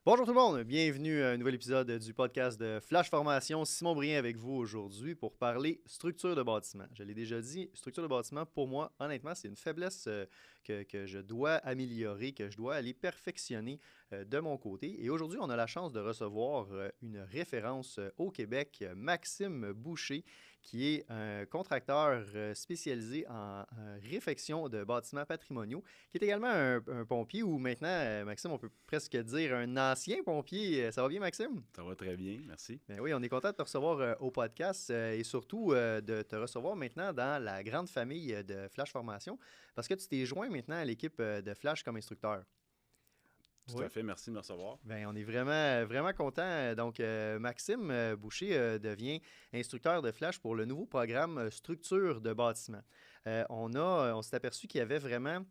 Bonjour tout le monde, bienvenue à un nouvel épisode du podcast de Flash Formation. Simon Brien avec vous aujourd'hui pour parler structure de bâtiment. Je l'ai déjà dit, structure de bâtiment, pour moi, honnêtement, c'est une faiblesse que je dois améliorer, que je dois aller perfectionner de mon côté. Et aujourd'hui, on a la chance de recevoir une référence au Québec, Maxime Boucher, qui est un contracteur spécialisé en réfection de bâtiments patrimoniaux, qui est également un pompier ou maintenant, Maxime, on peut presque dire un ancien pompier. Ça va bien, Maxime? Ça va très bien, merci. Ben oui, on est content de te recevoir au podcast et surtout de te recevoir maintenant dans la grande famille de Flash Formation parce que tu t'es joint maintenant à l'équipe de Flash comme instructeur. Tout Oui. à fait, merci de me recevoir. Bien, on est vraiment content. Donc, Maxime Boucher devient instructeur de Flash pour le nouveau programme Structure de bâtiment. On s'est aperçu qu'il y avait vraiment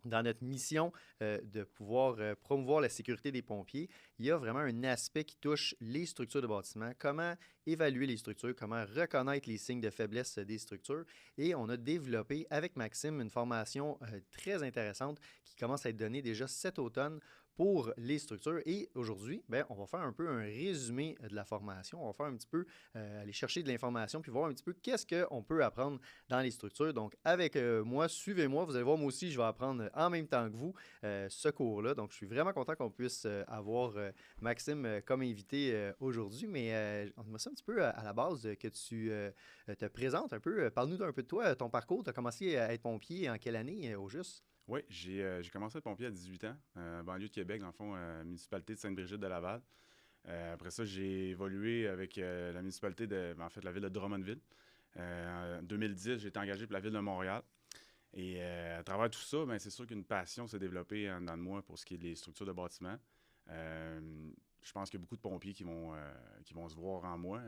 dans notre mission de pouvoir promouvoir la sécurité des pompiers, il y a vraiment un aspect qui touche les structures de bâtiment, comment évaluer les structures, comment reconnaître les signes de faiblesse des structures. Et on a développé avec Maxime une formation très intéressante qui commence à être donnée déjà cet automne pour les structures. Et aujourd'hui, ben, on va faire un peu un résumé de la formation. On va faire un petit peu, aller chercher de l'information puis voir un petit peu qu'est-ce qu'on peut apprendre dans les structures. Donc, avec moi, suivez-moi. Vous allez voir, moi aussi, je vais apprendre en même temps que vous ce cours-là. Donc, je suis vraiment content qu'on puisse avoir Maxime comme invité aujourd'hui. Mais on aimerait ça un petit peu à la base que tu te présentes un peu. Parle-nous un peu de toi, ton parcours. Tu as commencé à être pompier en quelle année au juste? Oui, j'ai commencé à être pompier à 18 ans, banlieue de Québec, dans le fond, municipalité de Sainte-Brigitte-de-Laval. Après ça, j'ai évolué avec la municipalité la ville de Drummondville. En 2010, j'ai été engagé pour la ville de Montréal. Et à travers tout ça, ben, c'est sûr qu'une passion s'est développée en dedans de moi pour ce qui est des structures de bâtiments. Je pense qu'il y a beaucoup de pompiers qui vont se voir en moi.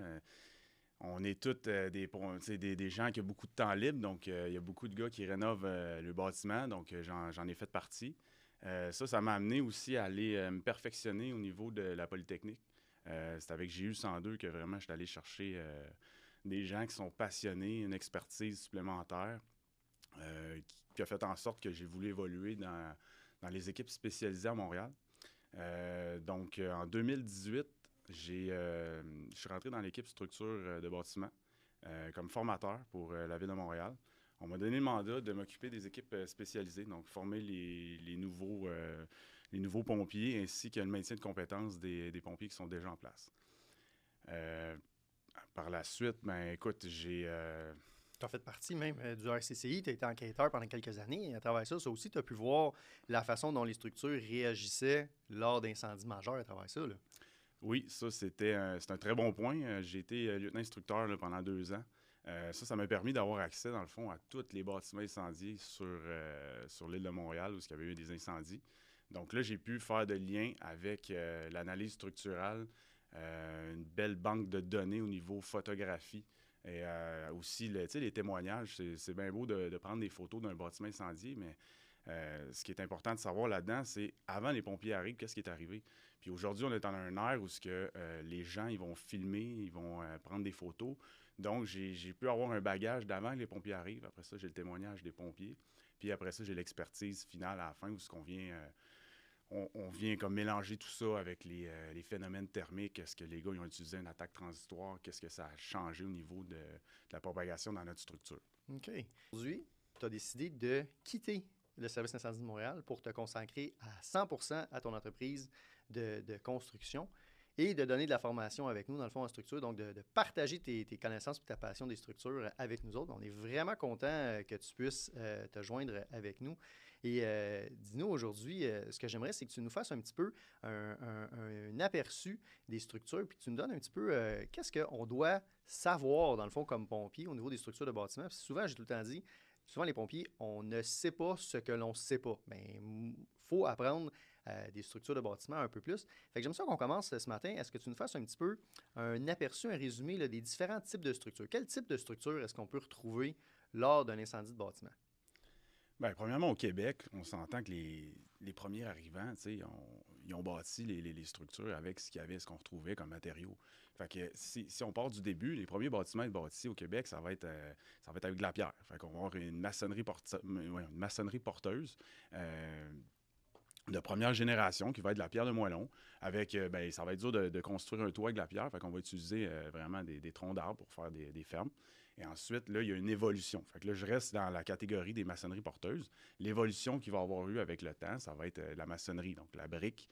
On est tous des gens qui ont beaucoup de temps libre, donc il y a beaucoup de gars qui rénovent le bâtiment, donc j'en ai fait partie. Ça m'a amené aussi à aller me perfectionner au niveau de la Polytechnique. C'est avec GU 102 que vraiment je suis allé chercher des gens qui sont passionnés, une expertise supplémentaire, qui a fait en sorte que j'ai voulu évoluer dans les équipes spécialisées à Montréal. En 2018, je suis rentré dans l'équipe structure de bâtiment comme formateur pour la Ville de Montréal. On m'a donné le mandat de m'occuper des équipes spécialisées, donc former les nouveaux pompiers ainsi que le maintien de compétences des pompiers qui sont déjà en place. Par la suite, ben écoute, Tu as fait partie même du RCCI, tu as été enquêteur pendant quelques années. Et à travers ça aussi, tu as pu voir la façon dont les structures réagissaient lors d'incendies majeurs à travers ça. Là. Oui, ça, c'est un très bon point. J'ai été lieutenant-instructeur là, pendant 2 ans. Ça m'a permis d'avoir accès, dans le fond, à tous les bâtiments incendiés sur l'île de Montréal où il y avait eu des incendies. Donc là, j'ai pu faire de liens avec l'analyse structurale, une belle banque de données au niveau photographie. Et aussi, les témoignages, c'est bien beau de prendre des photos d'un bâtiment incendié, mais ce qui est important de savoir là-dedans, c'est avant les pompiers arrivent, qu'est-ce qui est arrivé. Puis aujourd'hui, on est dans un ère où les gens ils vont filmer, ils vont prendre des photos. Donc, j'ai pu avoir un bagage d'avant que les pompiers arrivent. Après ça, j'ai le témoignage des pompiers. Puis après ça, j'ai l'expertise finale à la fin où on vient comme mélanger tout ça avec les phénomènes thermiques. Est-ce que les gars ils ont utilisé une attaque transitoire? Qu'est-ce que ça a changé au niveau de la propagation dans notre structure? OK. Aujourd'hui, tu as décidé de quitter le service d'incendie de Montréal pour te consacrer à 100% à ton entreprise de construction et de donner de la formation avec nous, dans le fond, en structure, donc de partager tes connaissances et ta passion des structures avec nous autres. On est vraiment content que tu puisses te joindre avec nous. Et dis-nous aujourd'hui, ce que j'aimerais, c'est que tu nous fasses un petit peu un aperçu des structures, puis que tu nous donnes un petit peu qu'est-ce qu'on doit savoir, dans le fond, comme pompier au niveau des structures de bâtiments. Parce que souvent, j'ai tout le temps dit, souvent, les pompiers, on ne sait pas ce que l'on ne sait pas. Mais il faut apprendre des structures de bâtiment un peu plus. Fait que j'aime ça qu'on commence ce matin. Est-ce que tu nous fasses un petit peu un aperçu, un résumé là, des différents types de structures? Quel type de structure est-ce qu'on peut retrouver lors d'un incendie de bâtiment? Bien, premièrement, au Québec, on s'entend que les premiers arrivants, ils ont bâti les structures avec ce qu'on retrouvait comme matériaux. Fait que si on part du début, les premiers bâtiments bâtis au Québec, ça va être avec de la pierre. Fait qu'on va avoir une maçonnerie porteuse. de première génération qui va être de la pierre de moellon. Avec, ça va être dur de construire un toit avec de la pierre. Fait qu'on va utiliser vraiment des troncs d'arbres pour faire des fermes. Et ensuite, là, il y a une évolution. Fait que là, je reste dans la catégorie des maçonneries porteuses. L'évolution qu'il va avoir eu avec le temps, ça va être la maçonnerie. Donc, la brique,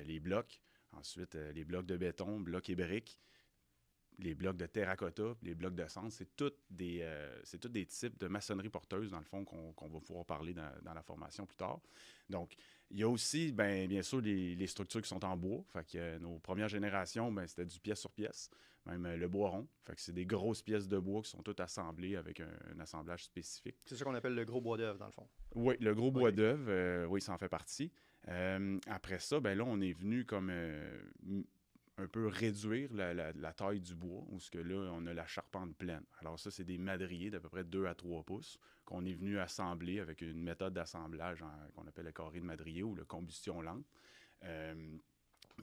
les blocs. Ensuite, les blocs de béton, blocs et briques. Les blocs de terracotta, les blocs de cendre, c'est tous des types de maçonnerie porteuse, dans le fond, qu'on va pouvoir parler dans la formation plus tard. Donc, il y a aussi, bien sûr, les structures qui sont en bois. Fait que nos premières générations, c'était du pièce sur pièce, même le bois rond. Fait que c'est des grosses pièces de bois qui sont toutes assemblées avec un assemblage spécifique. C'est ça qu'on appelle le gros bois d'œuvre, dans le fond. Oui, le gros bois OK. d'œuvre, oui, ça en fait partie. Après ça, là, on est venu comme un peu réduire la taille du bois, où ce que là, on a la charpente pleine. Alors ça, c'est des madriers d'à peu près 2 à 3 pouces qu'on est venu assembler avec une méthode d'assemblage qu'on appelle le carré de madrier ou la combustion lente.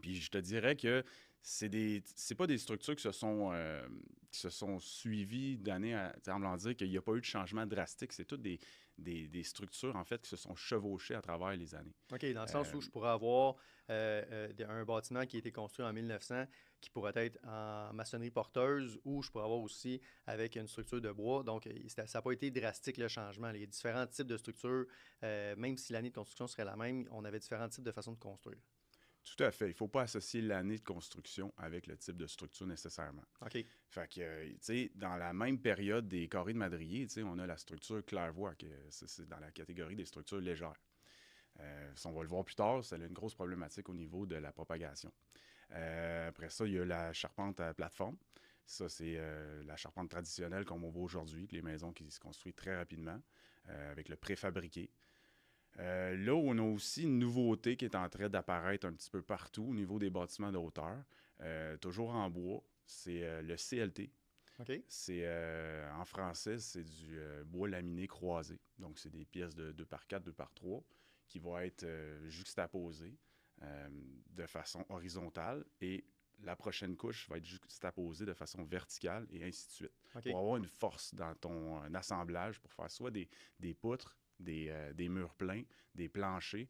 Puis je te dirais que c'est pas des structures qui se sont suivies d'année à en dire qu'il n'y a pas eu de changement drastique. C'est toutes des structures, en fait, qui se sont chevauchées à travers les années. OK, dans le sens où je pourrais avoir un bâtiment qui a été construit en 1900 qui pourrait être en maçonnerie porteuse ou je pourrais avoir aussi avec une structure de bois. Donc, ça n'a pas été drastique le changement. Il y a différents types de structures. Même si l'année de construction serait la même, on avait différents types de façons de construire. Tout à fait. Il ne faut pas associer l'année de construction avec le type de structure nécessairement. OK. Fait que, tu sais, dans la même période des carrés de madrier, tu sais, on a la structure claire-voie, c'est dans la catégorie des structures légères. Si on va le voir plus tard, c'est une grosse problématique au niveau de la propagation. Après ça, il y a la charpente à plateforme. Ça, c'est la charpente traditionnelle comme on voit aujourd'hui, les maisons qui se construisent très rapidement, avec le préfabriqué. Là où on a aussi une nouveauté qui est en train d'apparaître un petit peu partout au niveau des bâtiments de hauteur, toujours en bois, c'est le CLT. OK. En français, c'est du bois laminé croisé. Donc, c'est des pièces de 2 par 4, 2 par 3 qui vont être juxtaposées de façon horizontale et la prochaine couche va être juxtaposée de façon verticale et ainsi de suite. OK. Pour avoir une force dans ton assemblage, pour faire soit des poutres, des murs pleins, des planchers,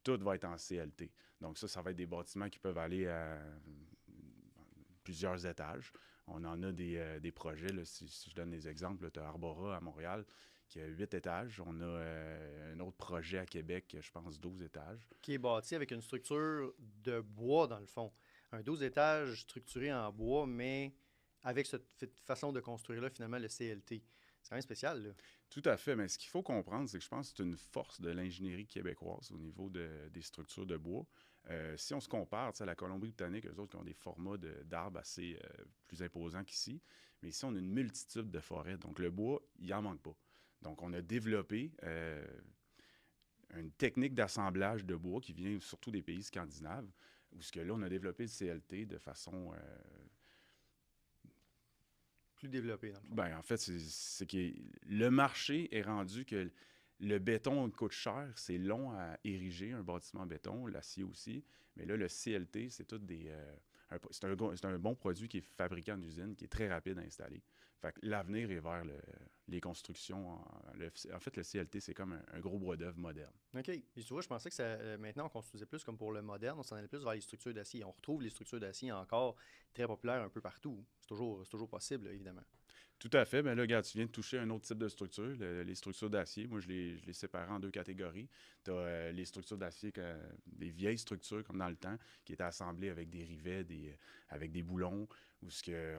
tout va être en CLT. Donc ça va être des bâtiments qui peuvent aller à plusieurs étages. On en a des projets, là, si je donne des exemples, tu as Arbora à Montréal qui a 8 étages. On a un autre projet à Québec, je pense 12 étages. Qui est bâti avec une structure de bois, dans le fond. Un 12 étages structuré en bois, mais avec cette façon de construire-là, finalement, le CLT. C'est quand même spécial, là. Tout à fait, mais ce qu'il faut comprendre, c'est que je pense que c'est une force de l'ingénierie québécoise au niveau des structures de bois. Si on se compare à la Colombie-Britannique, eux autres qui ont des formats d'arbres assez plus imposants qu'ici, mais ici, on a une multitude de forêts. Donc, le bois, il n'en manque pas. Donc, on a développé une technique d'assemblage de bois qui vient surtout des pays scandinaves, où ce que là, on a développé le CLT de façon Plus développé, dans le fond. en fait, c'est que le marché est rendu que le béton coûte cher, c'est long à ériger un bâtiment en béton, l'acier aussi. Mais là, le CLT, c'est tout c'est un bon produit qui est fabriqué en usine, qui est très rapide à installer. Fait que l'avenir est vers les constructions. En fait, le CLT, c'est comme un gros bois d'œuvre moderne. OK. Et tu vois, je pensais que maintenant, on construisait plus comme pour le moderne. On s'en allait plus vers les structures d'acier. On retrouve les structures d'acier encore très populaires un peu partout. C'est toujours possible, là, évidemment. Tout à fait. Mais là, regarde, tu viens de toucher un autre type de structure, les structures d'acier. Moi, je les séparais en 2 catégories. Tu as les structures d'acier, des vieilles structures, comme dans le temps, qui étaient assemblées avec des rivets, avec des boulons, où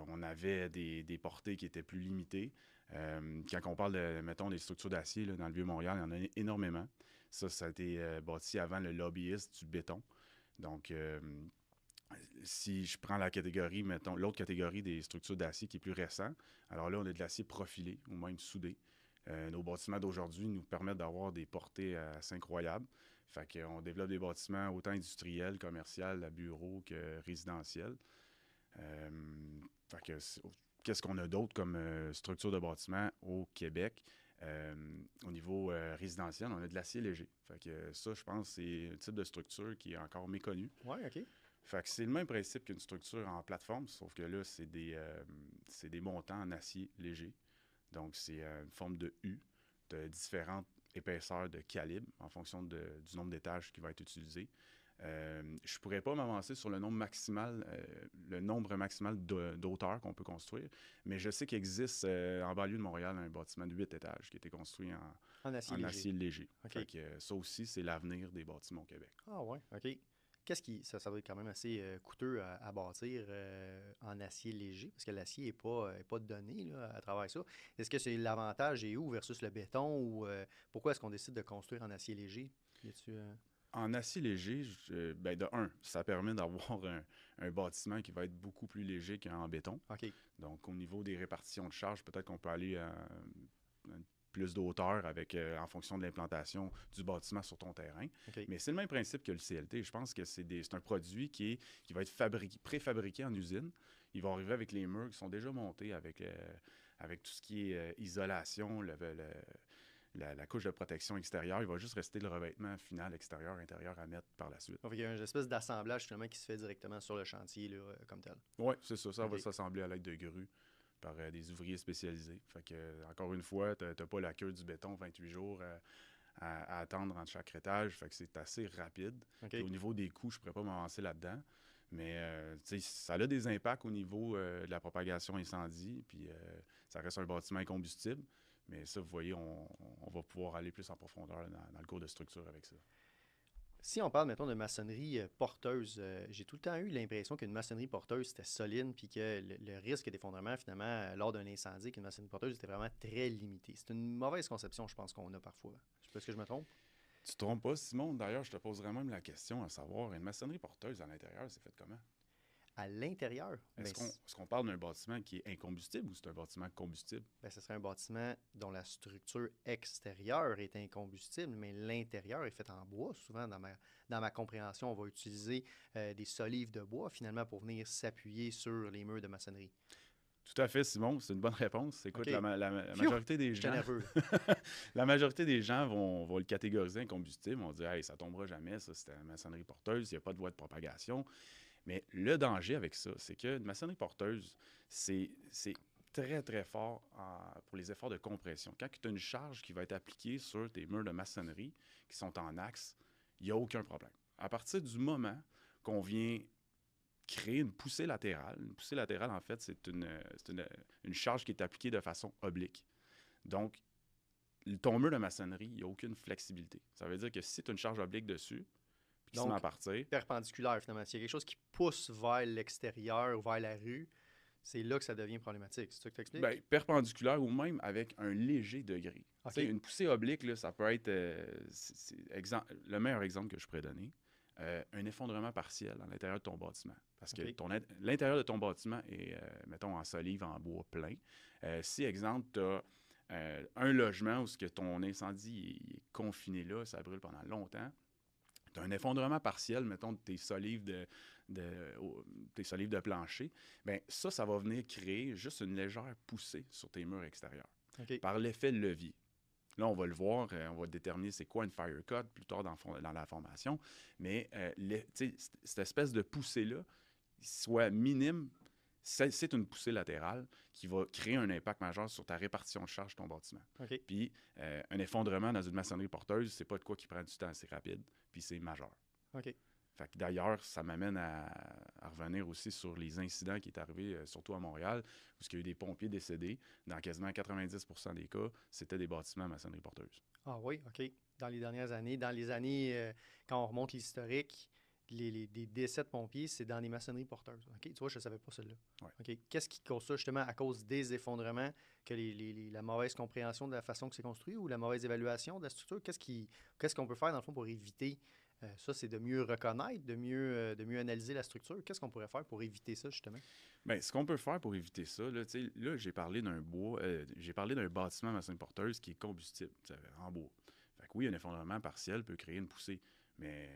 on avait des portées qui étaient plus limitées. Quand on parle mettons, des structures d'acier, dans le Vieux-Montréal, il y en a énormément. Ça a été bâti avant le lobbyiste du béton. Donc, si je prends la catégorie, mettons, l'autre catégorie des structures d'acier qui est plus récent, alors là, on a de l'acier profilé ou même soudé. Nos bâtiments d'aujourd'hui nous permettent d'avoir des portées assez incroyables. Fait qu'on développe des bâtiments autant industriels, commerciaux, à bureaux que résidentiels. Fait que qu'est-ce qu'on a d'autre comme structure de bâtiment au Québec? Au niveau résidentiel, on a de l'acier léger. Fait que ça, je pense, c'est un type de structure qui est encore méconnu. Oui, OK. Fait que c'est le même principe qu'une structure en plateforme, sauf que là, c'est des montants en acier léger. Donc, c'est une forme de U. Tu as différentes épaisseur de calibre en fonction du nombre d'étages qui va être utilisé. Je ne pourrais pas m'avancer sur le nombre maximal d'auteurs qu'on peut construire, mais je sais qu'il existe en banlieue de Montréal un bâtiment de 8 étages qui a été construit En acier en léger. acier léger. OK. Fait que, ça aussi, c'est l'avenir des bâtiments au Québec. Ah ouais, OK. Ça doit être quand même assez coûteux à bâtir en acier léger, parce que l'acier n'est pas donné là, à travers ça. Est-ce que c'est l'avantage est où versus le béton ou pourquoi est-ce qu'on décide de construire en acier léger? Y a-tu, En acier léger, ben de un, ça permet d'avoir un bâtiment qui va être beaucoup plus léger qu'en béton. OK. Donc, au niveau des répartitions de charges, peut-être qu'on peut aller à plus de hauteur en fonction de l'implantation du bâtiment sur ton terrain. OK. Mais c'est le même principe que le CLT. Je pense que c'est un produit qui va être préfabriqué en usine. Il va arriver avec les murs qui sont déjà montés avec tout ce qui est isolation, la couche de protection extérieure. Il va juste rester le revêtement final extérieur, intérieur à mettre par la suite. Donc, il y a une espèce d'assemblage finalement qui se fait directement sur le chantier là, comme tel. Oui, c'est ça. Ça OK. va s'assembler à l'aide de grues par des ouvriers spécialisés. Fait que, encore une fois, tu n'as pas la queue du béton 28 jours à attendre entre chaque étage. Fait que c'est assez rapide. OK. Puis au niveau des coûts, je ne pourrais pas m'avancer là-dedans. Mais ça a des impacts au niveau de la propagation incendie. Puis ça reste un bâtiment incombustible. Mais ça, vous voyez, on va pouvoir aller plus en profondeur dans le cours de structure avec ça. Si on parle, mettons, de maçonnerie porteuse, j'ai tout le temps eu l'impression qu'une maçonnerie porteuse, c'était solide, puis que le risque d'effondrement, finalement, lors d'un incendie, qu'une maçonnerie porteuse était vraiment très limité. C'est une mauvaise conception, je pense, qu'on a parfois. Je sais pas si je me trompe. Tu te trompes pas, Simon. D'ailleurs, je te poserais même la question à savoir, une maçonnerie porteuse à l'intérieur, c'est fait comment? À l'intérieur, Est-ce qu'on parle d'un bâtiment qui est incombustible ou c'est un bâtiment combustible? ce serait un bâtiment dont la structure extérieure est incombustible, mais l'intérieur est fait en bois. Souvent, dans ma compréhension, on va utiliser des solives de bois, finalement, pour venir s'appuyer sur les murs de maçonnerie. Tout à fait, Simon. C'est une bonne réponse. Écoute, OK. la majorité des J'étais gens... nerveux. La majorité des gens vont le catégoriser incombustible. On va dire, hey, ça tombera jamais, ça, c'est une maçonnerie porteuse, il n'y a pas de voie de propagation. Mais le danger avec ça, c'est qu'une maçonnerie porteuse, c'est très, très fort pour les efforts de compression. Quand tu as une charge qui va être appliquée sur tes murs de maçonnerie qui sont en axe, il n'y a aucun problème. À partir du moment qu'on vient créer une poussée latérale, en fait, c'est une charge qui est appliquée de façon oblique. Donc, ton mur de maçonnerie, il n'y a aucune flexibilité. Ça veut dire que si tu as une charge oblique dessus, puis qui se met à partir... Perpendiculaire, finalement. S'il y a quelque chose qui pousse vers l'extérieur ou vers la rue, c'est là que ça devient problématique. C'est ça que tu expliques? Bien, perpendiculaire ou même avec un léger degré. Okay. Une poussée oblique, là, ça peut être... le meilleur exemple que je pourrais donner, un effondrement partiel à l'intérieur de ton bâtiment. Parce que l'intérieur de ton bâtiment est, mettons, en solive, en bois plein. Si, exemple, tu as un logement où ton incendie est confiné là, ça brûle pendant longtemps, tu as un effondrement partiel, mettons, de tes solives de plancher, bien, ça va venir créer juste une légère poussée sur tes murs extérieurs par l'effet de levier. Là, on va le voir, on va déterminer c'est quoi une fire cut plus tard dans la formation, mais cette espèce de poussée-là, soit minime, c'est une poussée latérale qui va créer un impact majeur sur ta répartition de charge de ton bâtiment. Puis, un effondrement dans une maçonnerie porteuse, c'est pas de quoi qui prend du temps assez rapide, puis c'est majeur. Fait que d'ailleurs, ça m'amène à revenir aussi sur les incidents qui est arrivé, surtout à Montréal, où il y a eu des pompiers décédés. Dans quasiment 90% des cas, c'était des bâtiments à maçonnerie porteuse. Ah oui, OK. Dans les dernières années, quand on remonte l'historique, des décès de pompiers, c'est dans les maçonneries porteuses. OK? Tu vois, je ne savais pas celle-là. Ouais. OK. Qu'est-ce qui cause ça, justement, à cause des effondrements, que la mauvaise compréhension de la façon que c'est construit ou la mauvaise évaluation de la structure? Qu'est-ce qu'on peut faire, dans le fond, pour éviter ça? C'est de mieux reconnaître, de mieux analyser la structure. Qu'est-ce qu'on pourrait faire pour éviter ça, justement? Bien, ce qu'on peut faire pour éviter ça, là, j'ai parlé d'un bâtiment à maçonnerie porteuse qui est combustible, en bois. Fait que oui, un effondrement partiel peut créer une poussée. Mais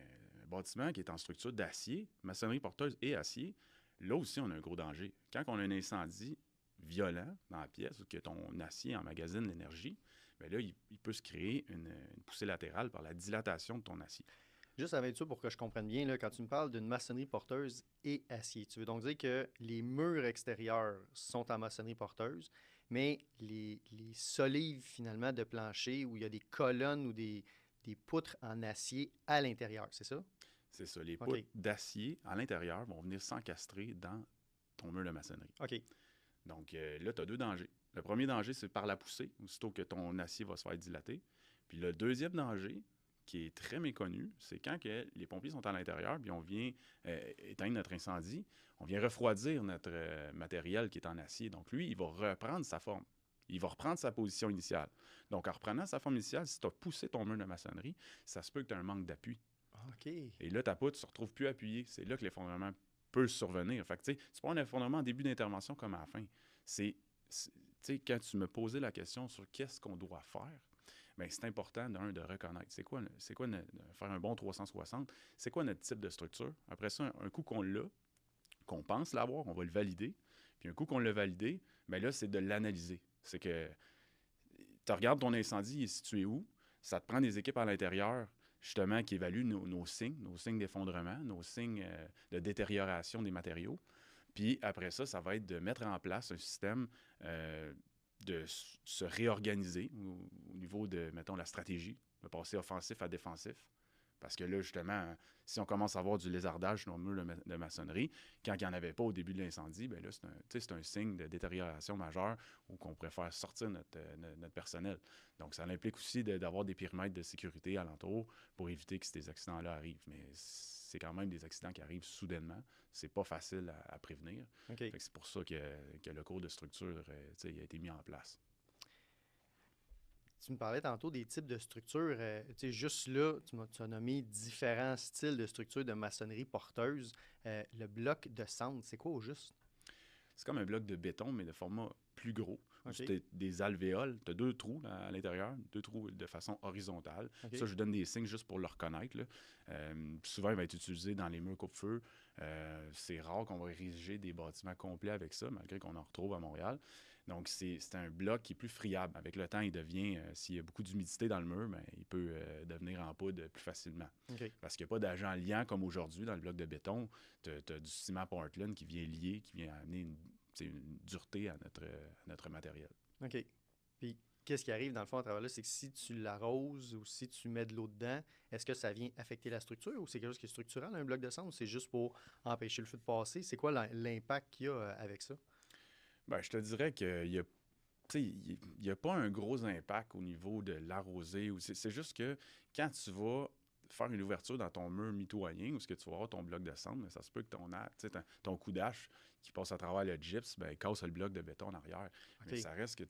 un bâtiment qui est en structure d'acier, maçonnerie porteuse et acier, là aussi, on a un gros danger. Quand on a un incendie violent dans la pièce ou que ton acier emmagasine l'énergie, bien là, il peut se créer une poussée latérale par la dilatation de ton acier. Juste avec ça, pour que je comprenne bien, là, quand tu me parles d'une maçonnerie porteuse et acier, tu veux donc dire que les murs extérieurs sont en maçonnerie porteuse, mais les solives, finalement, de plancher où il y a des colonnes ou des poutres en acier à l'intérieur, c'est ça? C'est ça. Les OK. poutres d'acier à l'intérieur vont venir s'encastrer dans ton mur de maçonnerie. OK. Donc là, tu as deux dangers. Le premier danger, c'est par la poussée, aussitôt que ton acier va se faire dilater. Puis le deuxième danger, qui est très méconnu, c'est quand que les pompiers sont à l'intérieur, puis on vient éteindre notre incendie, on vient refroidir notre matériel qui est en acier. Donc lui, il va reprendre sa forme. Il va reprendre sa position initiale. Donc en reprenant sa forme initiale, si tu as poussé ton mur de maçonnerie, ça se peut que tu aies un manque d'appui. OK. Et là, ta poutre ne se retrouve plus appuyée. C'est là que l'effondrement peut survenir. Fait que, tu sais, c'est pas un effondrement en début d'intervention comme à la fin. Tu sais, quand tu me posais la question sur qu'est-ce qu'on doit faire, bien, c'est important, de reconnaître. C'est quoi faire un bon 360? C'est quoi notre type de structure? Après ça, un coup qu'on l'a, qu'on pense l'avoir, on va le valider. Puis un coup qu'on l'a validé, bien là, c'est de l'analyser. C'est que tu regardes ton incendie, il est situé où? Ça te prend des équipes à l'intérieur, justement, qui évaluent nos signes d'effondrement, nos signes de détérioration des matériaux. Puis après ça, ça va être de mettre en place un système de se réorganiser au niveau de, mettons, la stratégie, de passer offensif à défensif. Parce que là, justement, si on commence à avoir du lézardage sur nos murs de maçonnerie, quand il n'y en avait pas au début de l'incendie, bien là, c'est un signe de détérioration majeure ou qu'on préfère sortir notre personnel. Donc, ça implique aussi d'avoir des périmètres de sécurité alentour pour éviter que ces accidents-là arrivent. Mais c'est quand même des accidents qui arrivent soudainement. C'est pas facile à prévenir. OK. C'est pour ça que le cours de structure a été mis en place. Tu me parlais tantôt des types de structures. Juste là, tu as nommé différents styles de structures de maçonnerie porteuse. Le bloc de centre, c'est quoi au juste? C'est comme un bloc de béton, mais de format plus gros. OK. Tu as des alvéoles. Tu as deux trous à l'intérieur, deux trous de façon horizontale. OK. Ça, je donne des signes juste pour le reconnaître. Souvent, il va être utilisé dans les murs coupe-feu. C'est rare qu'on va ériger des bâtiments complets avec ça, malgré qu'on en retrouve à Montréal. Donc, c'est un bloc qui est plus friable. Avec le temps, il devient, s'il y a beaucoup d'humidité dans le mur, bien, il peut devenir en poudre plus facilement. OK. Parce qu'il n'y a pas d'agent liant comme aujourd'hui dans le bloc de béton. Tu as du ciment Portland qui vient lier, qui vient amener une dureté à notre matériel. OK. Puis, qu'est-ce qui arrive dans le fond à travers là? C'est que si tu l'arroses ou si tu mets de l'eau dedans, est-ce que ça vient affecter la structure ou c'est quelque chose qui est structurel, un bloc de centre, ou c'est juste pour empêcher le feu de passer? C'est quoi l'impact qu'il y a avec ça? Ben, je te dirais qu'il y a il n'y a pas un gros impact au niveau de l'arrosé. C'est juste que quand tu vas faire une ouverture dans ton mur mitoyen ou ce que tu vas avoir ton bloc de centre, mais ça se peut que ton coup d'âche qui passe à travers le gyps, ben, il casse le bloc de béton en arrière. OK. Mais ça reste que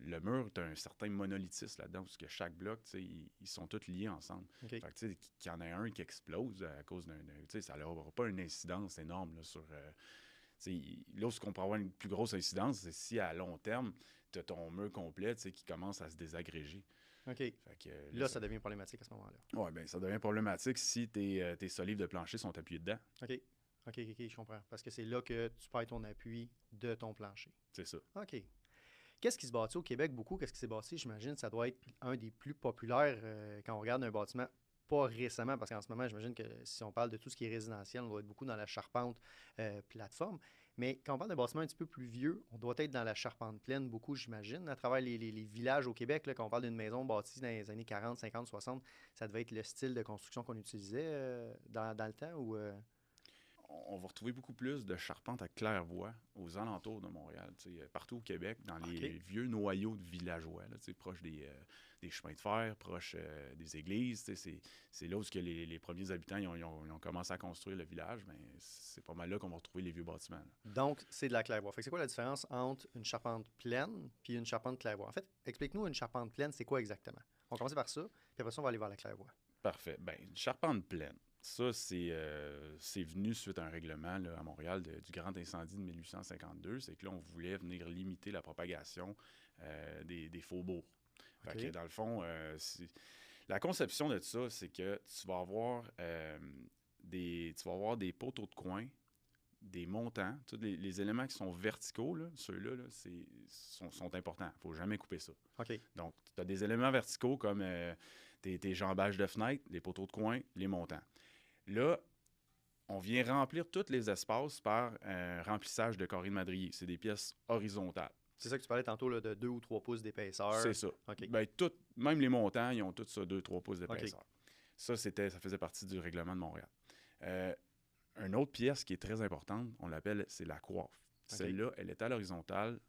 le mur, tu as un certain monolithisme là-dedans, parce que chaque bloc, ils sont tous liés ensemble. OK. Fait que, qu'il y en a un qui explose à cause ça n'aura pas une incidence énorme là, sur. Là où on peut avoir une plus grosse incidence, c'est si à long terme, tu as ton mur complet qui commence à se désagréger. OK. Fait que, Là, ça devient problématique à ce moment-là. Oui, bien, ça devient problématique si tes solives de plancher sont appuyées dedans. OK. OK, je comprends. Parce que c'est là que tu perds ton appui de ton plancher. C'est ça. OK. Qu'est-ce qui se bâtit au Québec beaucoup? Qu'est-ce qui s'est bâti? J'imagine que ça doit être un des plus populaires quand on regarde un bâtiment, pas récemment, parce qu'en ce moment, j'imagine que si on parle de tout ce qui est résidentiel, on doit être beaucoup dans la charpente plateforme. Mais quand on parle d'un bâtiment un petit peu plus vieux, on doit être dans la charpente pleine beaucoup, j'imagine. À travers les villages au Québec, là, quand on parle d'une maison bâtie dans les années 40, 50, 60, ça devait être le style de construction qu'on utilisait dans le temps ou... On va retrouver beaucoup plus de charpente à claire-voie aux alentours de Montréal, partout au Québec, dans les vieux noyaux de villageois, là, proches des chemins de fer, proches des églises. C'est là où les premiers habitants ils ont commencé à construire le village. Mais c'est pas mal là qu'on va retrouver les vieux bâtiments. Là. Donc, c'est de la claire-voie. Fait que c'est quoi la différence entre une charpente pleine puis une charpente claire-voie? En fait, explique-nous une charpente pleine, c'est quoi exactement? On va commencer par ça, puis après ça, on va aller voir la claire-voie. Parfait. Bien, une charpente pleine. Ça, c'est venu suite à un règlement là, à Montréal du grand incendie de 1852. C'est que là, on voulait venir limiter la propagation des faubourgs. Fait que, dans le fond, la conception de ça, c'est que tu vas avoir des poteaux de coin, des montants, tous les éléments qui sont verticaux, ceux-là, sont importants. Il ne faut jamais couper ça. OK. Donc, tu as des éléments verticaux comme tes jambages de fenêtre, les poteaux de coin, les montants. Là, on vient remplir tous les espaces par un remplissage de carrés de madrier. C'est des pièces horizontales. C'est ça que tu parlais tantôt là, de 2 ou 3 pouces d'épaisseur. C'est ça. OK. Ben, même les montants, ils ont tous ça, 2-3 pouces d'épaisseur. Ça, ça faisait partie du règlement de Montréal. Une autre pièce qui est très importante, on l'appelle, c'est la coiffe. Celle-là, elle est à l'horizontale,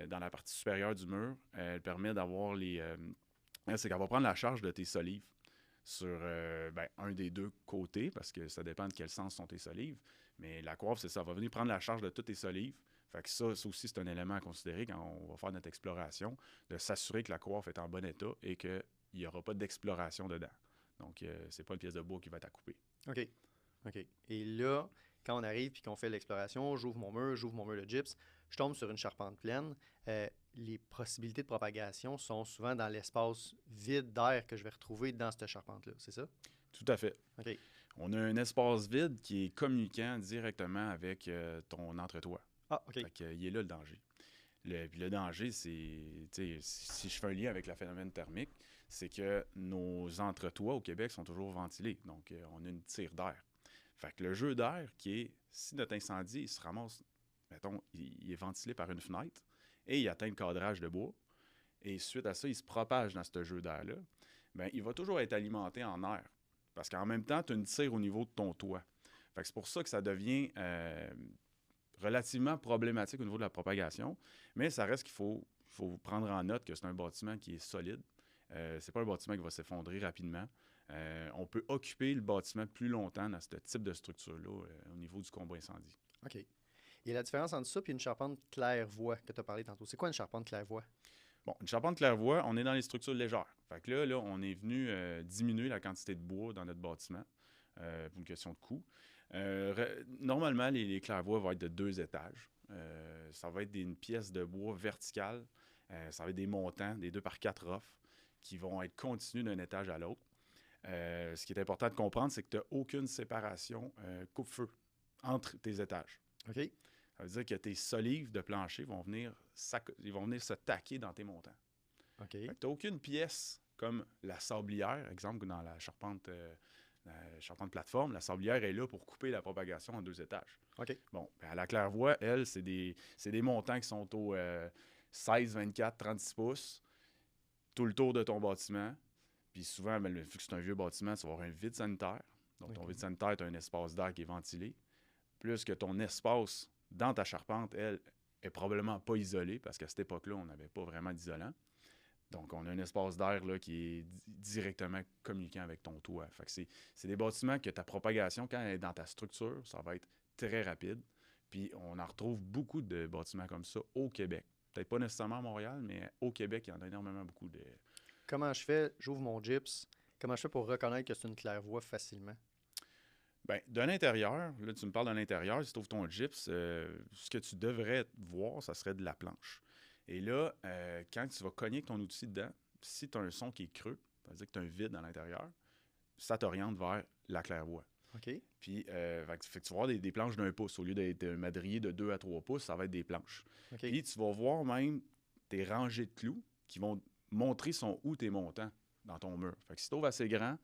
dans la partie supérieure du mur. Elle permet d'avoir c'est qu'elle va prendre la charge de tes solives sur un des deux côtés, parce que ça dépend de quel sens sont tes solives. Mais la coiffe, c'est ça, elle va venir prendre la charge de toutes tes solives. Fait que ça aussi, c'est un élément à considérer quand on va faire notre exploration, de s'assurer que la coiffe est en bon état et qu'il n'y aura pas d'exploration dedans. Donc, c'est pas une pièce de bois qui va être à couper. OK. Et là, quand on arrive et qu'on fait l'exploration, j'ouvre mon mur de gyps, je tombe sur une charpente pleine. Les possibilités de propagation sont souvent dans l'espace vide d'air que je vais retrouver dans cette charpente-là, c'est ça? Tout à fait. OK. On a un espace vide qui est communiquant directement avec ton entretoit. Ah, OK. Fait qu'il est là le danger. Puis le danger, c'est, si je fais un lien avec le phénomène thermique, c'est que nos entretoits au Québec sont toujours ventilés. Donc, on a une tire d'air. Fait que le jeu d'air qui est, si notre incendie, il se ramasse, mettons, il est ventilé par une fenêtre et il atteint le cadrage de bois, et suite à ça, il se propage dans ce jeu d'air-là, bien, il va toujours être alimenté en air. Parce qu'en même temps, tu as une tire au niveau de ton toit. Fait que c'est pour ça que ça devient relativement problématique au niveau de la propagation, mais ça reste qu'il faut prendre en note que c'est un bâtiment qui est solide. C'est pas un bâtiment qui va s'effondrer rapidement. On peut occuper le bâtiment plus longtemps dans ce type de structure-là au niveau du combat incendie. OK. Et la différence entre ça et une charpente claire-voie que tu as parlé tantôt, c'est quoi une charpente claire-voie? Bon, une charpente claire-voie, on est dans les structures légères. Fait que là on est venu diminuer la quantité de bois dans notre bâtiment pour une question de coût. Normalement, les claire-voies vont être de 2 étages. Ça va être une pièce de bois verticale. Ça va être des montants, des 2x4 rough, qui vont être continus d'un étage à l'autre. Ce qui est important de comprendre, c'est que tu n'as aucune séparation coupe-feu entre tes étages. OK. Ça veut dire que tes solives de plancher vont venir se taquer dans tes montants. OK. Tu n'as aucune pièce comme la sablière, exemple dans la charpente plateforme, la sablière est là pour couper la propagation en 2 étages. OK. Bon, à la claire-voie, elle, c'est des montants qui sont au 16, 24, 36 pouces, tout le tour de ton bâtiment. Puis souvent, vu que c'est un vieux bâtiment, tu vas avoir un vide sanitaire. Donc, ton vide sanitaire, tu as un espace d'air qui est ventilé. Plus que ton espace dans ta charpente, elle, est probablement pas isolé, parce qu'à cette époque-là, on n'avait pas vraiment d'isolant. Donc, on a un espace d'air là, qui est directement communiquant avec ton toit. Fait que c'est des bâtiments que ta propagation, quand elle est dans ta structure, ça va être très rapide. Puis, on en retrouve beaucoup de bâtiments comme ça au Québec. Peut-être pas nécessairement à Montréal, mais au Québec, il y en a énormément beaucoup de... Comment je fais? J'ouvre mon gyps. Comment je fais pour reconnaître que c'est une claire-voie facilement? Bien, de l'intérieur, là, tu me parles de l'intérieur, si tu ouvres ton gyps, ce que tu devrais voir, ça serait de la planche. Et là, quand tu vas cogner avec ton outil dedans, si tu as un son qui est creux, ça veut dire que tu as un vide à l'intérieur, ça t'oriente vers la claire-voie. OK. Puis, fait que tu vas voir des planches d'1 pouce. Au lieu d'être un madrier de 2 à 3 pouces, ça va être des planches. OK. Puis, tu vas voir même tes rangées de clous qui vont montrer sont où tes montants dans ton mur. Fait que si tu ouvres assez grand,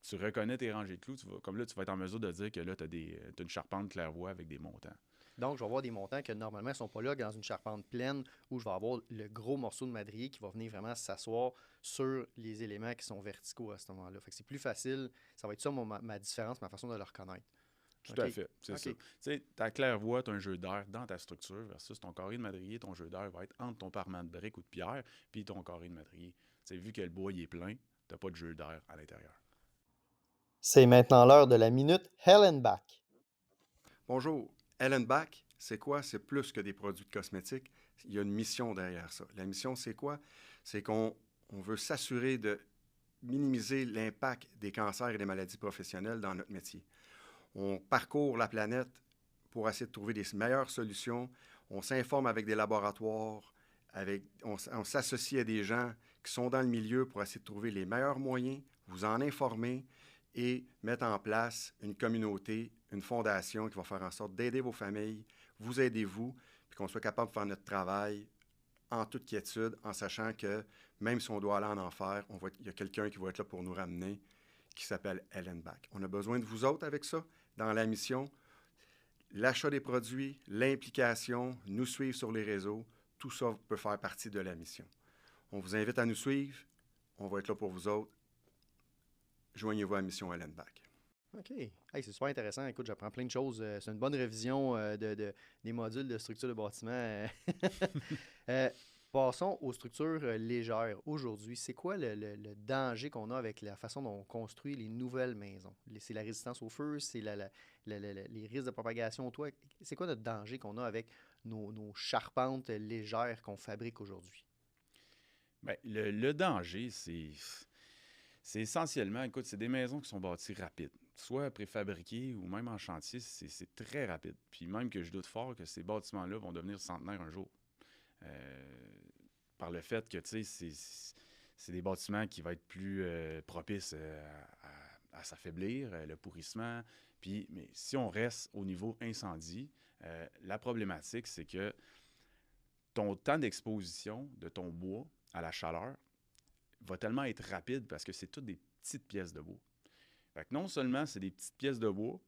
tu reconnais tes rangées de clous. Comme là, tu vas être en mesure de dire que là, tu as une charpente claire-voie avec des montants. Donc, je vais avoir des montants que normalement ne sont pas là dans une charpente pleine où je vais avoir le gros morceau de madrier qui va venir vraiment s'asseoir sur les éléments qui sont verticaux à ce moment-là. Fait que c'est plus facile. Ça va être ça ma différence, ma façon de le reconnaître. Tout à fait, c'est ça. Tu sais, ta claire-voie, tu as un jeu d'air dans ta structure versus ton carré de madrier. Ton jeu d'air va être entre ton parement de briques ou de pierre puis ton carré de madrier. Tu sais, vu que le bois il est plein, tu n'as pas de jeu d'air à l'intérieur. C'est maintenant l'heure de la minute Hellenbach. Bonjour. Hellenbach, c'est quoi? C'est plus que des produits de cosmétiques. Il y a une mission derrière ça. La mission, c'est quoi? C'est qu'on veut s'assurer de minimiser l'impact des cancers et des maladies professionnelles dans notre métier. On parcourt la planète pour essayer de trouver des meilleures solutions. On s'informe avec des laboratoires, on s'associe à des gens qui sont dans le milieu pour essayer de trouver les meilleurs moyens, vous en informer et mettre en place une communauté, une fondation qui va faire en sorte d'aider vos familles, vous aidez-vous, puis qu'on soit capable de faire notre travail en toute quiétude, en sachant que même si on doit aller en enfer, il y a quelqu'un qui va être là pour nous ramener, qui s'appelle Hellenbach. On a besoin de vous autres avec ça, dans la mission, l'achat des produits, l'implication, nous suivre sur les réseaux, tout ça peut faire partie de la mission. On vous invite à nous suivre. On va être là pour vous autres. Joignez-vous à la mission Ellenbach. OK. Hey, c'est super intéressant. Écoute, j'apprends plein de choses. C'est une bonne révision des modules de structure de bâtiment. Passons aux structures légères. Aujourd'hui, c'est quoi le danger qu'on a avec la façon dont on construit les nouvelles maisons? C'est la résistance au feu, c'est les risques de propagation au toit. C'est quoi notre danger qu'on a avec nos charpentes légères qu'on fabrique aujourd'hui? Bien, le danger, c'est essentiellement, écoute, c'est des maisons qui sont bâties rapides. Soit préfabriquées ou même en chantier, c'est très rapide. Puis même que je doute fort que ces bâtiments-là vont devenir centenaires un jour. Par le fait que, tu sais, c'est des bâtiments qui vont être plus propices à s'affaiblir, le pourrissement. Puis, mais si on reste au niveau incendie, la problématique, c'est que ton temps d'exposition de ton bois à la chaleur va tellement être rapide parce que c'est toutes des petites pièces de bois. Fait que non seulement c'est des petites pièces de bois,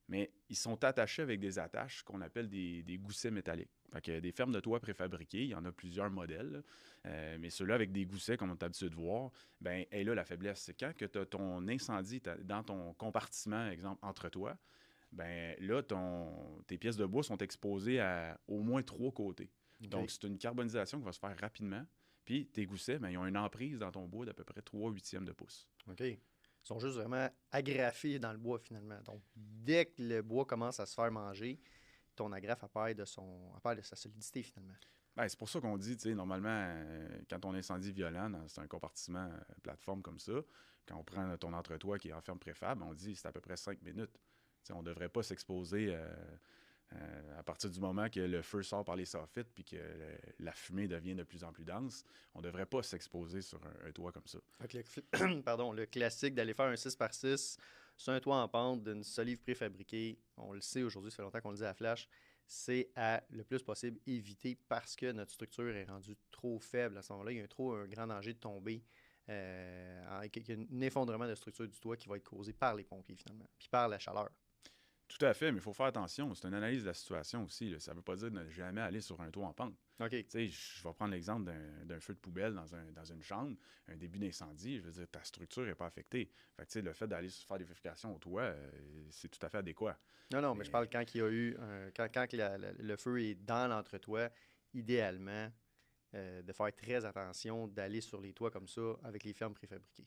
mais ils sont attachés avec des attaches qu'on appelle des goussets métalliques. Fait que des fermes de toit préfabriquées, il y en a plusieurs modèles, mais ceux-là avec des goussets, comme on a l'habitude de voir, bien, et là, la faiblesse, c'est quand tu as ton incendie dans ton compartiment, exemple, entre toi, bien là, tes pièces de bois sont exposées à au moins 3 côtés. Okay. Donc, c'est une carbonisation qui va se faire rapidement. Puis, tes goussets, bien, ils ont une emprise dans ton bois d'à peu près 3/8 de pouce. OK. Ils sont juste vraiment agrafés dans le bois, finalement. Donc, dès que le bois commence à se faire manger, ton agrafe perd de sa solidité, finalement. Bien, c'est pour ça qu'on dit, tu sais, normalement, quand on incendie violent, c'est un compartiment plateforme comme ça, quand on prend ton entre-toit qui est en ferme préfab, on dit c'est à peu près 5 minutes. T'sais, on ne devrait pas s'exposer à partir du moment que le feu sort par les soffites puis que la fumée devient de plus en plus dense. On ne devrait pas s'exposer sur un toit comme ça. Okay. Pardon, le classique d'aller faire un 6x6 sur un toit en pente d'une solive préfabriquée, on le sait aujourd'hui, ça fait longtemps qu'on le dit à Flash, c'est à le plus possible éviter parce que notre structure est rendue trop faible. À ce moment-là, il y a un grand danger de tomber avec un effondrement de structure du toit qui va être causé par les pompiers finalement, puis par la chaleur. Tout à fait, mais il faut faire attention. C'est une analyse de la situation aussi. Là. Ça ne veut pas dire de ne jamais aller sur un toit en pente. OK. Tu sais, je vais prendre l'exemple d'un feu de poubelle dans une chambre, un début d'incendie. Je veux dire, ta structure n'est pas affectée. Fait que, tu sais, le fait d'aller faire des vérifications au toit, c'est tout à fait adéquat. Non, mais je parle quand il y a eu quand le feu est dans l'entretoit, idéalement, de faire très attention d'aller sur les toits comme ça avec les fermes préfabriquées.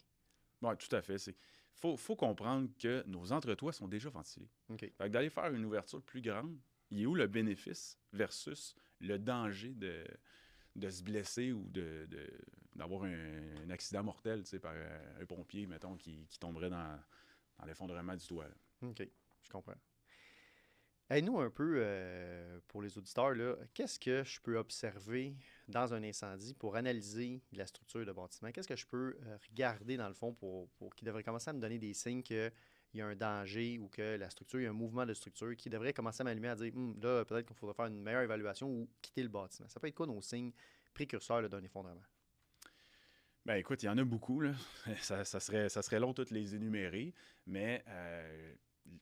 Oui, tout à fait. Faut comprendre que nos entretoits sont déjà ventilés. Okay. Fait que d'aller faire une ouverture plus grande, il est où le bénéfice versus le danger de se blesser ou d'avoir un accident mortel par un pompier, mettons, qui tomberait dans l'effondrement du toit. Là. OK, je comprends. Aide-nous un peu, pour les auditeurs, là, qu'est-ce que je peux observer dans un incendie pour analyser la structure de bâtiment? Qu'est-ce que je peux regarder, dans le fond, pour qui devrait commencer à me donner des signes qu'il y a un danger ou que la structure, il y a un mouvement de structure qui devrait commencer à m'allumer à dire là, peut-être qu'il faudrait faire une meilleure évaluation ou quitter le bâtiment. Ça peut être quoi nos signes précurseurs là, d'un effondrement? Bien, écoute, il y en a beaucoup. Là. ça serait long toutes les énumérer, mais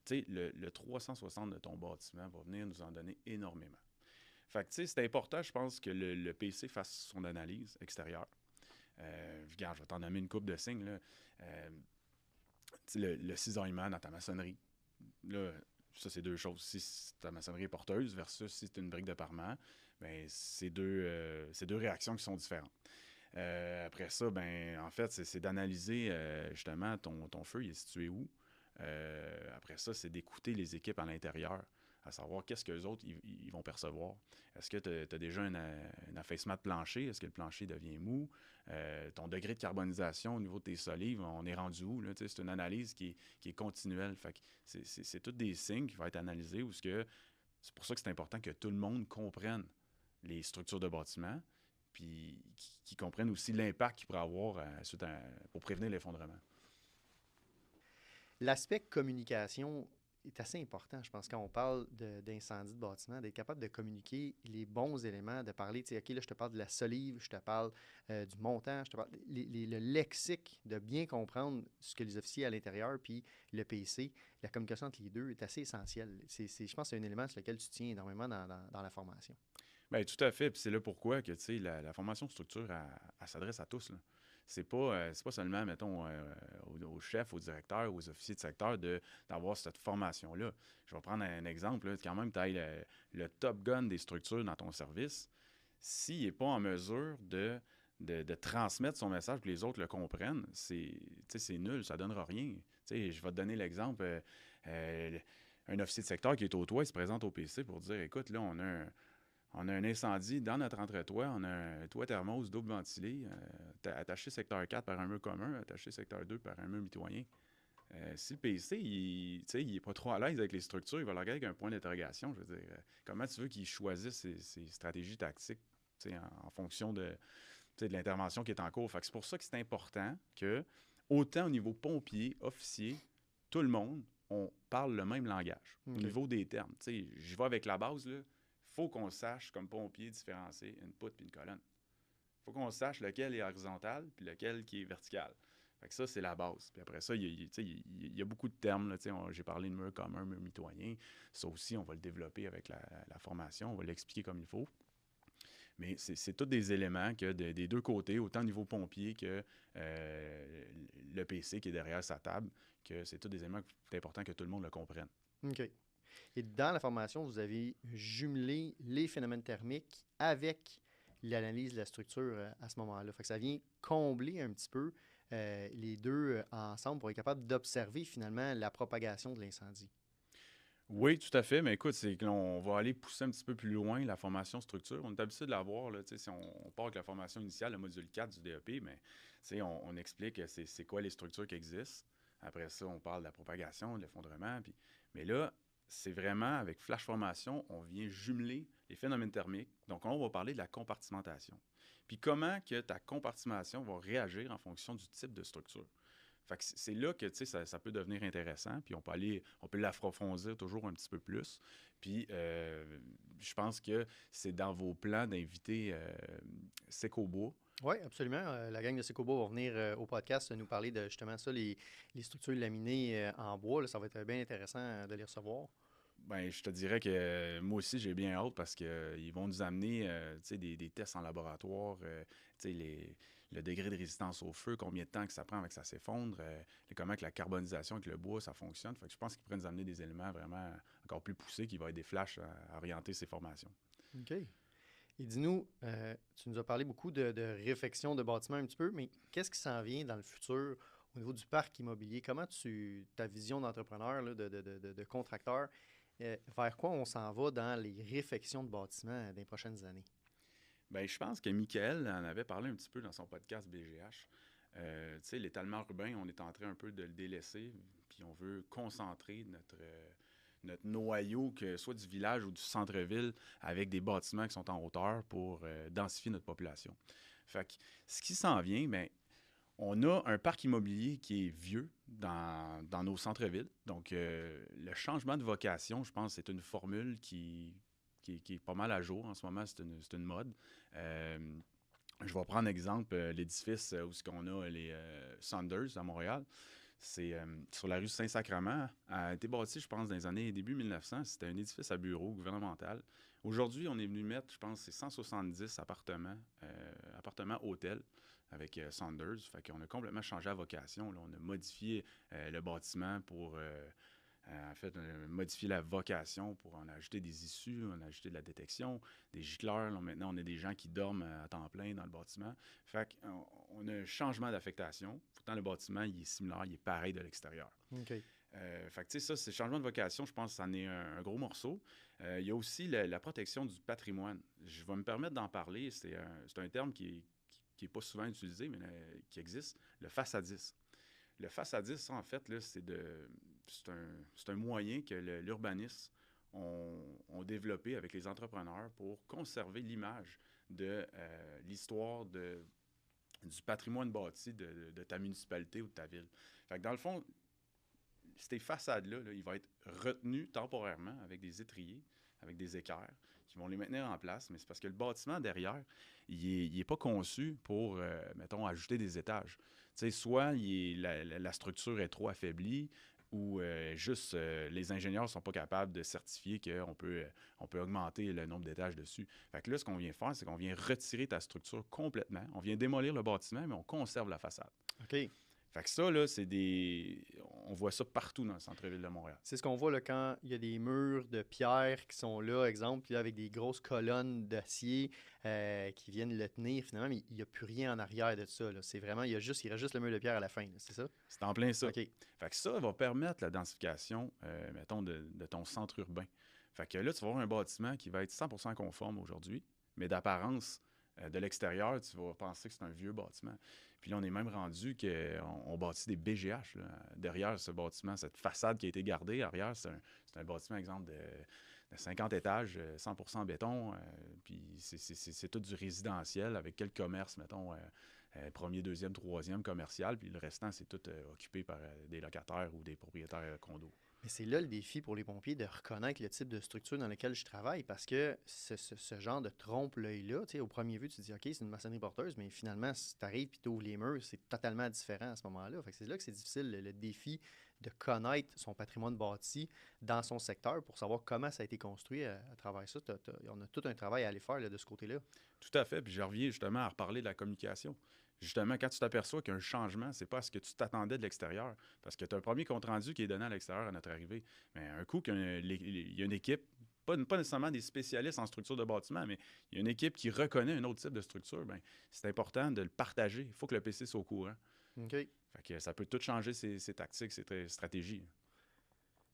tu sais, le 360 de ton bâtiment va venir nous en donner énormément. Fait que, tu sais, c'est important, je pense, que le PC fasse son analyse extérieure. Regarde, je vais t'en nommer une couple de signes. Là. Le cisaillement dans ta maçonnerie. Là, ça, c'est deux choses. Si ta maçonnerie est porteuse versus si c'est une brique de parement, bien, c'est deux réactions qui sont différentes. Après ça, ben, en fait, c'est d'analyser justement ton feu, il est situé où. Après ça, c'est d'écouter les équipes à l'intérieur, à savoir qu'est-ce qu'eux autres ils vont percevoir. Est-ce que tu as déjà un affaissement de plancher? Est-ce que le plancher devient mou? Ton degré de carbonisation au niveau de tes solives, on est rendu où? Là? C'est une analyse qui est continuelle. Fait que c'est tous des signes qui vont être analysés. C'est pour ça que c'est important que tout le monde comprenne les structures de bâtiment puis qui comprennent aussi l'impact qu'il pourrait avoir pour prévenir l'effondrement. L'aspect communication est assez important, je pense, quand on parle d'incendie de bâtiment, d'être capable de communiquer les bons éléments, de parler, tu sais, OK, là, je te parle de la solive, je te parle du montant, je te parle le lexique, de bien comprendre ce que les officiers à l'intérieur, puis le PC, la communication entre les deux est assez essentielle. Je pense que c'est un élément sur lequel tu tiens énormément dans la formation. Bien, tout à fait. Puis c'est là pourquoi que, tu sais, la formation de structure, elle s'adresse à tous, là. C'est pas seulement, mettons, aux chefs, aux directeurs, aux officiers de secteur d'avoir cette formation-là. Je vais prendre un exemple, là. Quand même, tu as le top gun des structures dans ton service. S'il n'est pas en mesure de transmettre son message pour que les autres le comprennent, c'est nul, ça ne donnera rien. Tu sais, je vais te donner l'exemple. Un officier de secteur qui est au toit, il se présente au PC pour dire, écoute, là, on a un incendie dans notre entre-toit, on a un toit thermos double ventilé, attaché secteur 4 par un mur commun, attaché secteur 2 par un mur mitoyen. Si le PC, il est pas trop à l'aise avec les structures, il va le regarder avec un point d'interrogation. Je veux dire, comment tu veux qu'il choisisse ses stratégies tactiques en fonction de l'intervention qui est en cours? Fait que c'est pour ça que c'est important que, autant au niveau pompier, officier, tout le monde, on parle le même langage au niveau des termes. Je vais avec la base, là. Faut qu'on sache, comme pompier, différencier une poutre puis une colonne. Faut qu'on sache lequel est horizontal puis lequel qui est vertical. Fait que ça, c'est la base. Puis après ça, il y a beaucoup de termes. Là, j'ai parlé de mur commun, mur mitoyen. Ça aussi, on va le développer avec la formation. On va l'expliquer comme il faut. Mais c'est tous des éléments que des deux côtés, autant au niveau pompier que le PC qui est derrière sa table, que c'est tous des éléments qu'il est important que tout le monde le comprenne. OK. Et dans la formation, vous avez jumelé les phénomènes thermiques avec l'analyse de la structure à ce moment-là. Fait que ça vient combler un petit peu les deux ensemble pour être capable d'observer finalement la propagation de l'incendie. Oui, tout à fait. Mais écoute, c'est qu'on va aller pousser un petit peu plus loin la formation structure. On est habitué de l'avoir. Là, si on part avec la formation initiale, le module 4 du DEP, mais on explique c'est quoi les structures qui existent. Après ça, on parle de la propagation, de l'effondrement. Mais là, c'est vraiment, avec Flash Formation, on vient jumeler les phénomènes thermiques. Donc, on va parler de la compartimentation. Puis comment que ta compartimentation va réagir en fonction du type de structure. Fait que c'est là que ça peut devenir intéressant, puis on peut l'approfondir toujours un petit peu plus. Puis je pense que c'est dans vos plans d'inviter Secobois. Oui, absolument. La gang de Secobois va venir au podcast nous parler de justement ça, les structures laminées en bois. Là, ça va être bien intéressant de les recevoir. Ben, je te dirais que moi aussi, j'ai bien hâte parce qu'ils vont nous amener des tests en laboratoire, le degré de résistance au feu, combien de temps que ça prend avant que ça s'effondre, comment que la carbonisation avec le bois, ça fonctionne. Fait que je pense qu'ils pourraient nous amener des éléments vraiment encore plus poussés qui vont être des flashs à orienter ces formations. OK. Et dis-nous, tu nous as parlé beaucoup de réfection de bâtiments un petit peu, mais qu'est-ce qui s'en vient dans le futur au niveau du parc immobilier? Comment ta vision d'entrepreneur, là, de contracteur, vers quoi on s'en va dans les réfections de bâtiments dans les prochaines années? Bien, je pense que Michael en avait parlé un petit peu dans son podcast BGH. L'étalement urbain, on est en train un peu de le délaisser, puis on veut concentrer notre noyau, que soit du village ou du centre-ville, avec des bâtiments qui sont en hauteur pour densifier notre population. Fait que ce qui s'en vient, bien, on a un parc immobilier qui est vieux dans nos centres-villes. Donc, le changement de vocation, je pense, c'est une formule qui est pas mal à jour. En ce moment, c'est une mode. Je vais prendre exemple l'édifice où on a les Saunders à Montréal. C'est sur la rue Saint-Sacrement. A été bâti, je pense, dans les années début 1900. C'était un édifice à bureau gouvernemental. Aujourd'hui, on est venu mettre, je pense, c'est 170 appartements hôtels avec Saunders. Fait qu'on a complètement changé la vocation. Là. On a modifié le bâtiment pour... modifier la vocation pour en ajouter des issues, on a ajouté de la détection, des gicleurs. Là, maintenant, on a des gens qui dorment à temps plein dans le bâtiment. Fait qu'on a un changement d'affectation. Pourtant, le bâtiment, il est similaire, il est pareil de l'extérieur. OK. Fait que, ça, c'est le changement de vocation. Je pense que c'en est un gros morceau. Il y a aussi la protection du patrimoine. Je vais me permettre d'en parler. C'est un terme qui est pas souvent utilisé, mais qui existe, le façadisme. Le façadisme, ça, en fait, là, c'est un moyen que l'urbanisme ont développé avec les entrepreneurs pour conserver l'image de l'histoire du patrimoine bâti de ta municipalité ou de ta ville. Fait que dans le fond, ces façades-là, là, ils vont être retenus temporairement avec des étriers, avec des équerres, qui vont les maintenir en place. Mais c'est parce que le bâtiment derrière, il n'est pas conçu pour, mettons, ajouter des étages. Tu sais, soit la structure est trop affaiblie, où juste les ingénieurs ne sont pas capables de certifier qu'on peut, on peut augmenter le nombre d'étages dessus. Fait que là, ce qu'on vient faire, c'est qu'on vient retirer ta structure complètement. On vient démolir le bâtiment, mais on conserve la façade. OK. Fait que ça, là, c'est des... On voit ça partout dans le centre-ville de Montréal. C'est ce qu'on voit là, quand il y a des murs de pierre qui sont là, exemple, puis là, avec des grosses colonnes d'acier qui viennent le tenir, finalement, mais il n'y a plus rien en arrière de ça. Là. C'est vraiment, il reste juste le mur de pierre à la fin, là, c'est ça? C'est en plein ça. OK. Fait que ça va permettre la densification, mettons, de ton centre urbain. Fait que là, tu vas avoir un bâtiment qui va être 100% conforme aujourd'hui, mais d'apparence, de l'extérieur, tu vas penser que c'est un vieux bâtiment. Puis là, on est même rendu qu'on bâtit des BGH là, derrière ce bâtiment, cette façade qui a été gardée. Arrière, c'est un bâtiment, exemple, de 50 étages, 100% béton. Puis c'est tout du résidentiel avec quelques commerces, mettons, premier, deuxième, troisième commercial. Puis le restant, c'est tout occupé par des locataires ou des propriétaires condos. Mais c'est là le défi pour les pompiers de reconnaître le type de structure dans laquelle je travaille parce que ce genre de trompe-l'œil-là, tu sais, au premier vue, tu te dis, OK, c'est une maçonnerie porteuse, mais finalement, si tu arrives et tu ouvres les murs, c'est totalement différent à ce moment-là. Fait que c'est là que c'est difficile, le défi de connaître son patrimoine bâti dans son secteur pour savoir comment ça a été construit à travers ça. On a tout un travail à aller faire là, de ce côté-là. Tout à fait. Puis je reviens justement à reparler de la communication. Justement, quand tu t'aperçois qu'il y a un changement, c'est pas à ce que tu t'attendais de l'extérieur. Parce que tu as un premier compte-rendu qui est donné à l'extérieur à notre arrivée. Mais un coup, il y a une équipe, pas nécessairement des spécialistes en structure de bâtiment, mais il y a une équipe qui reconnaît un autre type de structure, bien, c'est important de le partager. Il faut que le PC soit au courant. OK. Fait que ça peut tout changer ses tactiques, ses stratégies.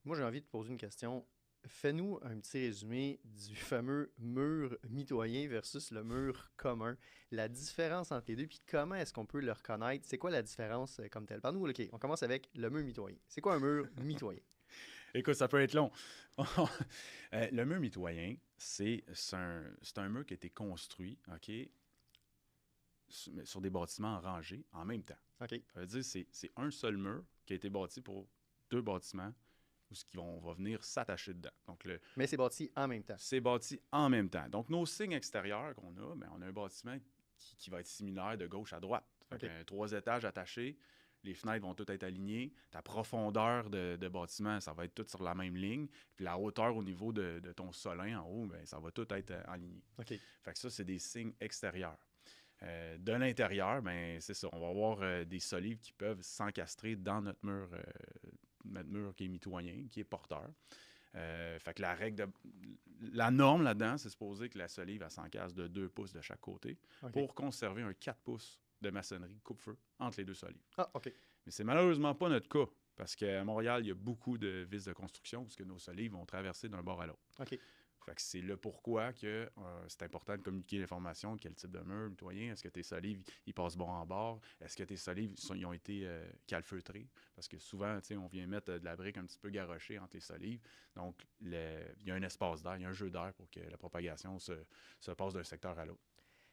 Moi, j'ai envie de te poser une question. Fais-nous un petit résumé du fameux mur mitoyen versus le mur commun. La différence entre les deux, puis comment est-ce qu'on peut le reconnaître? C'est quoi la différence comme telle? Parle-nous, OK, on commence avec le mur mitoyen. C'est quoi un mur mitoyen? Écoute, ça peut être long. Le mur mitoyen, c'est un mur qui a été construit, OK, sur des bâtiments rangés en même temps. OK. Ça veut dire que c'est un seul mur qui a été bâti pour deux bâtiments où on va venir s'attacher dedans. Donc, Mais c'est bâti en même temps. c'est bâti en même temps. Donc, nos signes extérieurs qu'on a, bien, on a un bâtiment qui va être similaire de gauche à droite. OK. 3 étages attachés, les fenêtres vont toutes être alignées. Ta profondeur de bâtiment, ça va être tout sur la même ligne. Puis la hauteur au niveau de ton solin en haut, bien, ça va tout être aligné. OK. Fait que ça, c'est des signes extérieurs. De l'intérieur, ben, c'est ça. On va avoir des solives qui peuvent s'encastrer dans notre mur qui est mitoyen, qui est porteur. Fait que la norme là-dedans, c'est supposé que la solive, elle s'encastre de 2 pouces de chaque côté OK. pour conserver un 4 pouces de maçonnerie coupe-feu entre les deux solives. Ah, OK. Mais c'est malheureusement pas notre cas, parce qu'à Montréal, il y a beaucoup de vis de construction parce que nos solives vont traverser d'un bord à l'autre. OK. Fait que c'est le pourquoi que c'est important de communiquer l'information, quel type de mur mitoyen, est-ce que tes solives, ils passent bord en bord, est-ce que tes solives, ils ont été calfeutrés, parce que souvent, tu sais, on vient mettre de la brique un petit peu garochée entre les solives, donc il y a un espace d'air, il y a un jeu d'air pour que la propagation se passe d'un secteur à l'autre.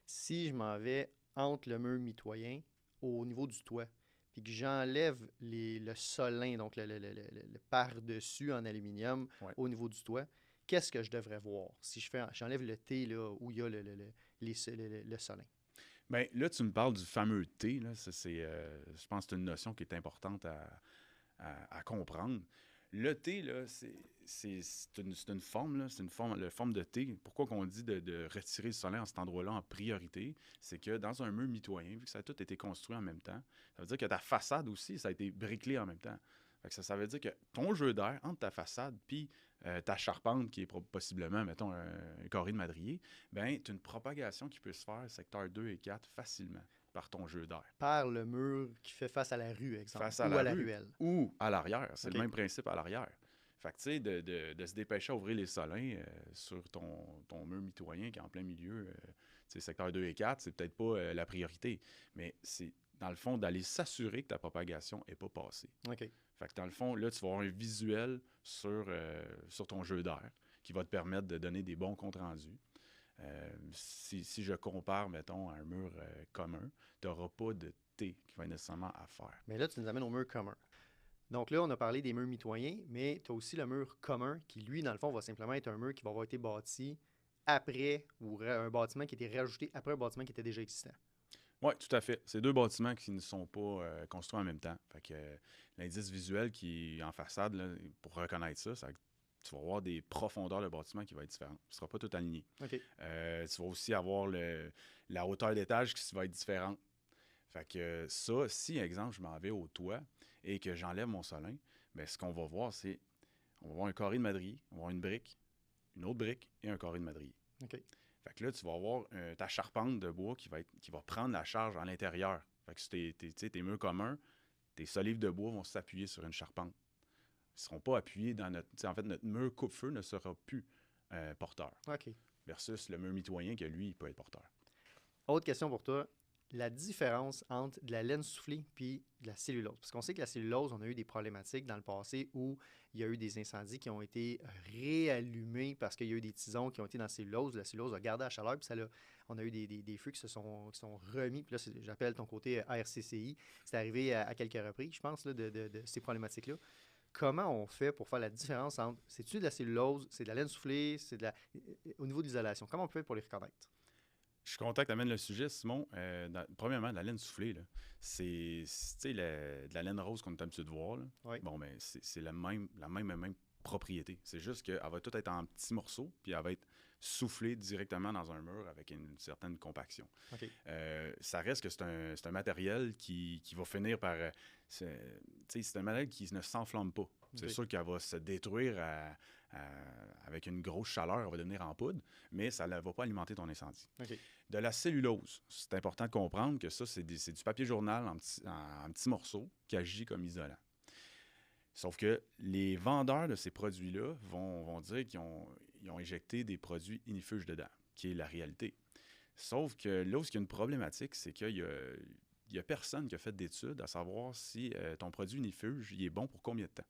Si je m'en vais entre le mur mitoyen au niveau du toit, puis que j'enlève le solin, donc le par-dessus en aluminium Ouais. au niveau du toit, qu'est-ce que je devrais voir si j'enlève le T là, où il y a le solin? Bien, là, tu me parles du fameux T. Là. Ça, je pense que c'est une notion qui est importante à comprendre. Le T, là, c'est une forme, là, c'est la forme de T. Pourquoi qu'on dit de retirer le solin à cet endroit-là en priorité? C'est que dans un mur mitoyen, vu que ça a tout été construit en même temps, ça veut dire que ta façade aussi, ça a été bricolé en même temps. Fait que ça veut dire que ton jeu d'air entre ta façade puis ta charpente, qui est possiblement, mettons, un carré de madrier, bien, tu as une propagation qui peut se faire secteur 2 et 4 facilement par ton jeu d'air. Par le mur qui fait face à la rue, exemple, Face à ou la à la rue. ruelle. Ou à l'arrière. C'est OK. le même principe à l'arrière. Fait que, tu sais, de se dépêcher à ouvrir les solins sur ton mur mitoyen qui est en plein milieu, tu sais, secteur 2 et 4, c'est peut-être pas la priorité. Mais c'est, dans le fond, d'aller s'assurer que ta propagation n'est pas passée. OK. Fait que dans le fond, là, tu vas avoir un visuel sur ton jeu d'air qui va te permettre de donner des bons comptes rendus. Si je compare, mettons, à un mur commun, tu n'auras pas de T qui va être nécessairement à faire. Mais là, tu nous amènes au mur commun. Donc là, on a parlé des murs mitoyens, mais tu as aussi le mur commun qui, lui, dans le fond, va simplement être un mur qui va avoir été bâti après, ou un bâtiment qui a été rajouté après un bâtiment qui était déjà existant. Oui, tout à fait. C'est deux bâtiments qui ne sont pas construits en même temps. Fait que l'indice visuel qui est en façade, là, pour reconnaître ça, tu vas avoir des profondeurs de bâtiment qui vont être différentes. Ce ne sera pas tout aligné. OK. Tu vas aussi avoir la hauteur d'étage qui va être différente. Fait que ça, si, exemple, je m'en vais au toit et que j'enlève mon solin, bien, ce qu'on va voir, c'est on va voir un carré de madrier, on va voir une brique, une autre brique et un carré de madrier. OK. Fait que là, tu vas avoir ta charpente de bois qui va prendre la charge à l'intérieur. Fait que si tes murs communs, tes solives de bois vont s'appuyer sur une charpente. Ils ne seront pas appuyés dans notre... En fait, notre mur coupe-feu ne sera plus porteur. OK. Versus le mur mitoyen, que lui, il peut être porteur. Autre question pour toi. La différence entre de la laine soufflée puis de la cellulose. Parce qu'on sait que la cellulose, on a eu des problématiques dans le passé où il y a eu des incendies qui ont été réallumés parce qu'il y a eu des tisons qui ont été dans la cellulose. La cellulose a gardé la chaleur, puis on a eu des feux qui sont remis. Puis là, j'appelle ton côté ARCCI. C'est arrivé à quelques reprises, je pense, là, de ces problématiques-là. Comment on fait pour faire la différence entre, c'est-tu de la cellulose, c'est de la laine soufflée, au niveau de l'isolation? Comment on peut faire pour les reconnaître? Je suis content que tu amènes le sujet, Simon. Premièrement, la laine soufflée, là, c'est de la laine rose qu'on est habitué de voir. Là. Oui. Bon, mais c'est la même propriété. C'est juste qu'elle va tout être en petits morceaux, puis elle va être soufflée directement dans un mur avec une certaine compaction. OK. Ça reste que c'est un matériel qui va finir par... c'est un matériel qui ne s'enflamme pas. C'est sûr qu'elle va se détruire avec une grosse chaleur, elle va devenir en poudre, mais ça ne va pas alimenter ton incendie. OK. De la cellulose, c'est important de comprendre que ça, c'est du papier journal en petits morceaux qui agit comme isolant. Sauf que les vendeurs de ces produits-là vont dire qu'ils ont injecté des produits inifuges dedans, qui est la réalité. Sauf que là où il y a une problématique, c'est qu'il y a personne qui a fait d'études à savoir si ton produit inifuge il est bon pour combien de temps.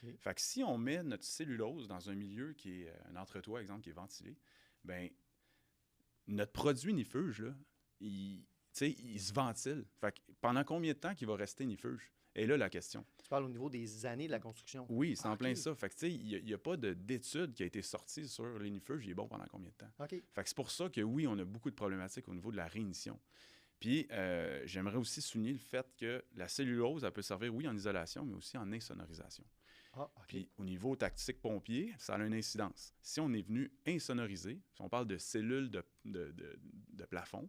Okay. Fait que si on met notre cellulose dans un milieu qui est un entretoit, exemple, qui est ventilé, bien, notre produit inifuge, là, il se ventile. Fait que pendant combien de temps qu'il va rester inifuge? Et là, la question. Tu parles au niveau des années de la construction. Oui, c'est en plein ça. Fait que, tu sais, il n'y a pas d'étude qui a été sortie sur l'inifuge, il est bon pendant combien de temps. OK. Fait que c'est pour ça que, oui, on a beaucoup de problématiques au niveau de la réignition. Puis, j'aimerais aussi souligner le fait que la cellulose, elle peut servir, oui, en isolation, mais aussi en insonorisation. Ah, OK. Puis, au niveau tactique pompier, ça a une incidence. Si on est venu insonoriser, si on parle de cellules de plafond,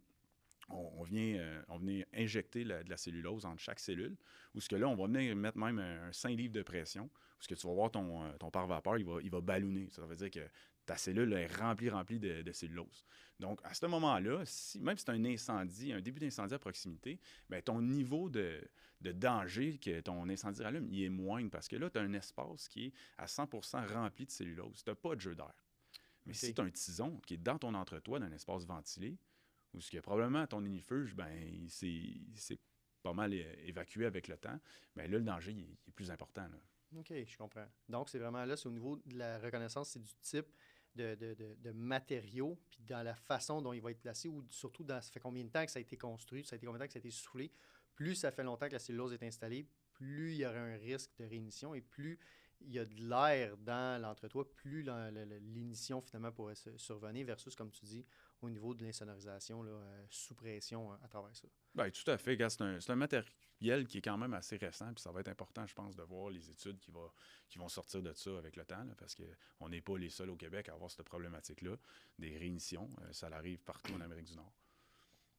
on vient injecter de la cellulose entre chaque cellule, où ce que là, on va venir mettre même un 5 livres de pression, où ce que tu vas voir ton pare-vapeur, il va ballonner. Ça veut dire que ta cellule est remplie de cellulose. Donc, à ce moment-là, même si c'est un incendie, un début d'incendie à proximité, bien, ton niveau de danger que ton incendie rallume, il est moindre parce que là, tu as un espace qui est à 100% rempli de cellulose. Tu n'as pas de jeu d'air. Mais si tu as un tison qui est dans ton entretoit, dans un espace ventilé, ou ce qui est probablement ton inifuge, ben c'est pas mal évacué avec le temps, bien là, le danger il est plus important. Là. OK, je comprends. Donc, c'est vraiment là, c'est au niveau de la reconnaissance, c'est du type de matériaux, puis dans la façon dont il va être placé, ou surtout ça fait combien de temps que ça a été construit, ça a été combien de temps que ça a été soufflé. Plus ça fait longtemps que la cellulose est installée, plus il y aura un risque de réignition et plus il y a de l'air dans l'entretoit, plus l'émission finalement pourrait survenir versus, comme tu dis, au niveau de l'insonorisation sous pression à travers ça. Bien, tout à fait. Regarde, c'est un matériel qui est quand même assez récent, puis ça va être important, je pense, de voir les études qui vont sortir de ça avec le temps, là, parce qu'on n'est pas les seuls au Québec à avoir cette problématique-là, des réignitions. Ça arrive partout en Amérique du Nord.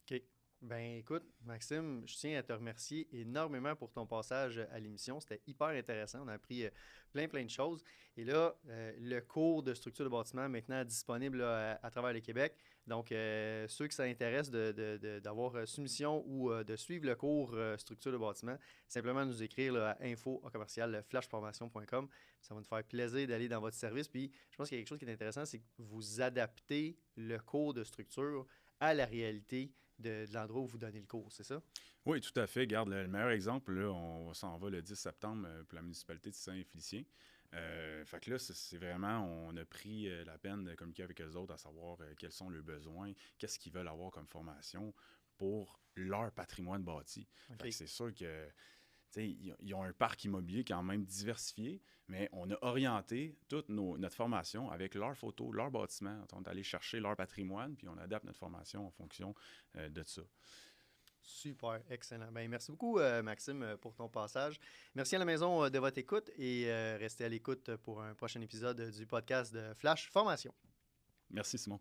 OK. Ben écoute, Maxime, je tiens à te remercier énormément pour ton passage à l'émission. C'était hyper intéressant. On a appris plein de choses. Et là, le cours de structure de bâtiment est maintenant disponible là, à travers le Québec. Donc, ceux qui s'intéressent d'avoir soumission ou de suivre le cours structure de bâtiment, simplement nous écrire là, à info@flashformation.com. Ça va nous faire plaisir d'aller dans votre service. Puis, je pense qu'il y a quelque chose qui est intéressant, c'est que vous adaptez le cours de structure à la réalité de l'endroit où vous donnez le cours, c'est ça? Oui, tout à fait. Regarde, le meilleur exemple, là, on s'en va le 10 septembre pour la municipalité de Saint-Félicien. Fait que là, c'est vraiment, on a pris la peine de communiquer avec eux autres à savoir quels sont leurs besoins, qu'est-ce qu'ils veulent avoir comme formation pour leur patrimoine bâti. Okay. Fait que c'est sûr que ils ont un parc immobilier quand même diversifié, mais on a orienté toute notre formation avec leurs photos, leurs bâtiments. On est allé chercher leur patrimoine, puis on adapte notre formation en fonction de ça. Super, excellent. Ben, merci beaucoup, Maxime, pour ton passage. Merci à la maison de votre écoute et restez à l'écoute pour un prochain épisode du podcast de Flash Formation. Merci, Simon.